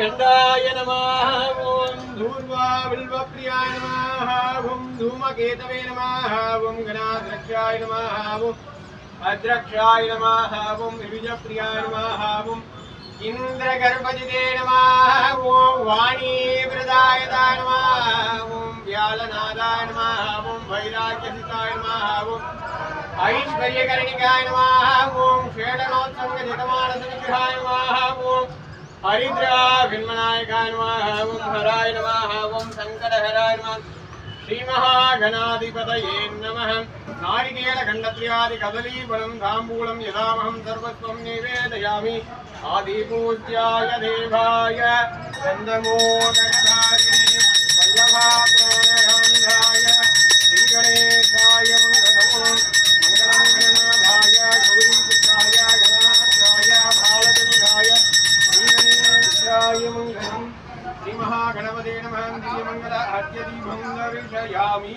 स्कंदाय नमः ओम धूर्वा बिल्वप्रियाय नमः ओम धूमकेतवे नमः ओम गणाध्यक्षाय नमः ओम अध्यक्षाय नमः ओम विविजप्रियाय नमः ओम इंद्रगर्भजिते नमः ओम वाणीवृदाय नमः ओम व्यालनादाय नमः ओम वैराग्यसिताय नमः ओम ऐश्वर्यकर्णिकाय नमः ओम षेडनोत्संगजितमानसविग्रहाय नमः ओम हरिद्राभिन्मनायकाय नमः ओम हराय नमः ओम शंकरहराय नमः श्रीमहागणाधिपतये नमः नारिकेलखण्डत्र्यादि कदलीफलं ताम्बूलं यदामहं सर्वस्वं निवेदयामि आदिपूज्याय देवाय चन्दमोदकधारिणे वल्लभाप्राणगान्धाय श्रीगणेशाय मंगलम् मंगलं गणनाथाय गौरीपुत्राय गणानाथाय बालचन्द्राय श्रीगणेशाय मंगलम् श्रीमहागणपते नमः दिव्यमंगल आद्यदीपं दर्शयामि